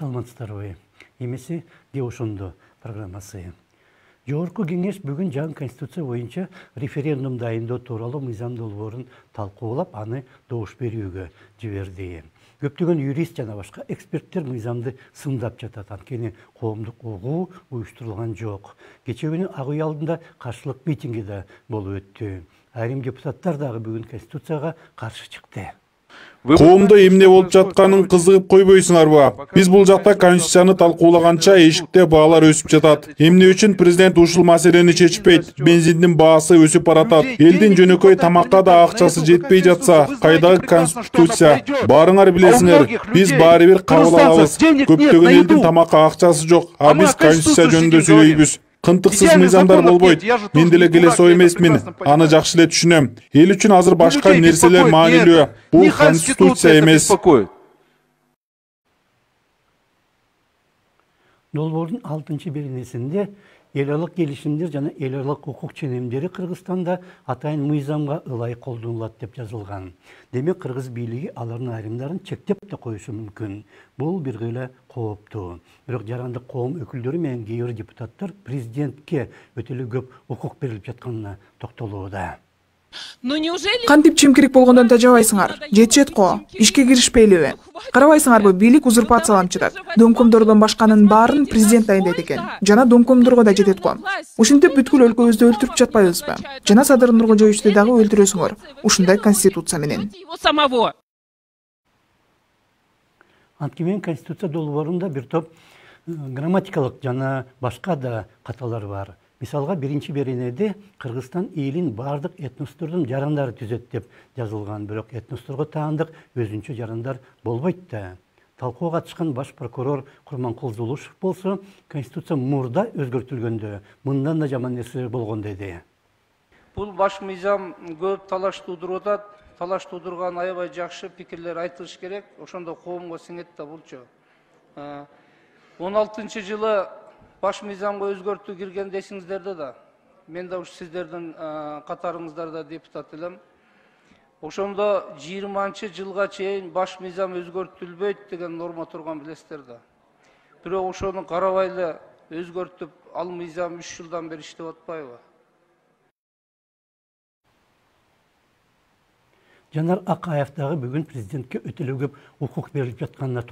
Саламатсыздарбы. Эмеси де ошондо программасы. Жогорку кеңеш бүгүн жаңы конституция боюнча референдум дайындоо тууралуу мыйзам долбоорун талкуулап, аны добуш берүүгө жиберди. Көптөгөн юрист жана башка эксперттер мыйзамды сындап жатат, анткени коомдук угуу уюштурулган жок. Кечээ күнү Ак үй алдында каршылык митинги да болуп өттү. Айрым депутаттар дагы бүгүн конституцияга каршы чыкты. Коомдо эмне болуп жатканын кызыгып койбойсуңарбы? Биз бул жакта конституцияны талкуулаганча эшикте баалар өсүп жатат. Эмне үчүн президент ушул маселени чечпейт? Бензиндин баасы өсүп баратат. Элдин жөнөкөй тамакка да акчасы жетпей жатса, кайдагы конституция? Баарыңар билесиңер, биз баары бир кабыл алабыз. Көптөгөн элдин тамакка акчасы жок, а биз конституция жөнүндө сүйлөйбүз. Кынтыксыз мыйзамдар болбойт. Мен деле келес ой эмесмин. Аны жакшы эле түшүнөм. Эл үчүн азыр башка нерселер маанилүү. Бул конституция эмес. Долбоордун 6-беренесинде эл аралык келишимдер жана эл аралык укук ченемдери Кыргызстанда атайын мыйзамга ылайык колдонулат деп жазылган. Демек кыргыз бийлиги алардын айрымдарын чектеп да коюшу мүмкүн. Бул бир гыйла кооптуу. Бирок жарандык коом өкүлдөрү менен кээ бир депутаттар президентке өтө эле көп укук берилип жатканына токтолууда. Кантип чимкирик болгондон тажабайсыңар? Жетишет го. Ишке киришпейлиби? Карабайсыңарбы, бийлик узурпацияланып жатат. Домкомдордон башканын баарын президент дайындайт экен. Жана домкомдорго да жетет го. Ушинтип бүткүл өлкөбүздү өлтүрүп жатпайбызбы? Жана Садыр Нуркожоевичти дагы өлтүрөсүңөр. Ушундай конституция менен. Анткени конституция долбоорунда бир топ грамматикалык жана башка да каталар бар. Мисалга, биринчи беренеде Кыргызстан элин бардык этностордун жарандары түзөт деп жазылган, бирок этносторго таандык өзүнчө жарандар болбойт да. Талкууга катышкан баш прокурор Курманкул Зулушев болсо, конституция мурда өзгөртүлгөндө мындан да жаман нерселер болгон деди. Бул баш мыйзам көп талаш туудуруп атат. Талаш туудурган аябай жакшы пикирлер айтылыш керек. Ошондо коомго сиңет да булчу. 16-жылы баш мыйзамга өзгөртүү кирген десиңиздерде да. Мен да уш сиздердин катарыңыздарда депутат элем. Ошондо 20-жылга чейин баш мыйзам өзгөртүлбөйт деген норма турган билесиздер да. Бирок ошону карабай эле өзгөртүп, ал мыйзам 3 жылдан бери иштеп атпайбы? Жанар Акаев дагы бүгүн президентке өтө эле көп укук берилип жатканына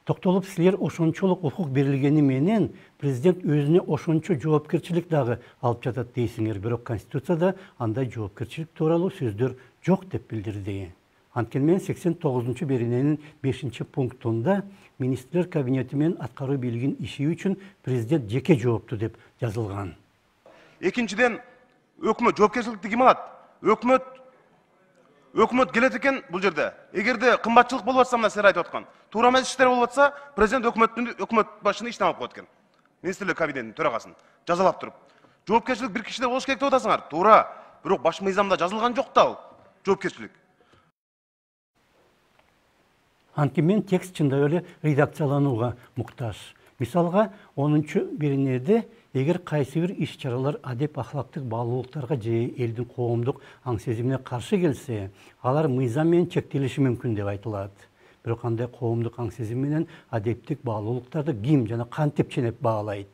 токтолуп, силер ошончолук укук берилгени менен президент өзүнө ошончо жоопкерчилик дагы алып жатат дейсиңер. Бирок конституцияда андай жоопкерчилик тууралуу сөздөр жок деп билдирди. Анткени мен 89-берененин 5-пунктунда министрлер кабинети менен аткаруу бийлигинин иши үчүн президент жеке жоопту деп жазылган. Экинчиден, өкмөт жоопкерчиликти ким алат? Өкмөт келет экен бул жерде. Эгерде кымбатчылык болуп атса, мына силер айтып аткан, туура эмес иштер болуп атса, президент өкмөт башчыны иштен алып коет экен. Министрлер кабинетинин төрагасын жазалап туруп. Жоопкерчилик бир кишиде болуш керек деп атасыңар. Туура, бирок баш мыйзамда жазылган жок да ал жоопкерчилик. Анткени мен текст чындап эле редакцияланууга муктаж. Мисалга, 10-беренеде эгер кайсы бир иш-чаралар адеп ахлактык баалуулуктарга же элдин коомдук аң сезимине каршы келсе, алар мыйзам менен чектелиши мүмкүн деп айтылат. Бирок андай коомдук аң сезим менен адептик баалуулуктарды ким жана кантип ченеп баалайт?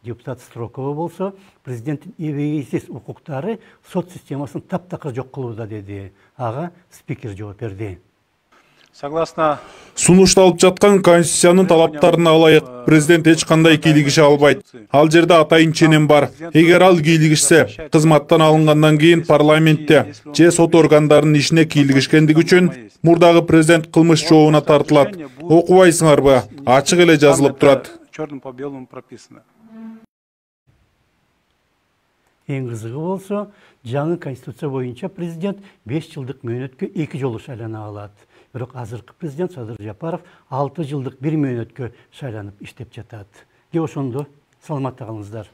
Депутат Строкова болсо, президенттин эбегейсиз укуктары сот системасын таптакыр жок кылууда деди. Ага спикер жооп берди. Согласно сунушталып жаткан конституциянын талаптарына ылайык президент эч кандай кийлигише албайт. Ал жерде атайын ченем бар. Эгер ал кийлигишсе, кызматтан алынгандан кийин парламентте же сот органдарынын ишине кийлигишкендиги үчүн мурдагы президент кылмыш жообуна тартылат. Окубайсыңарбы? Ачык эле жазылып турат. Черным по белому прописано. Эң кызыгы болсо, жаңы конституция боюнча президент 5 жылдык мөөнөткө 2 жолу шайлана алат. Бирок азыркы президент Садыр Жапаров 6 жылдык 1 мөөнөткө шайланып иштеп жатат. Ошондо саламатта калыңыздар.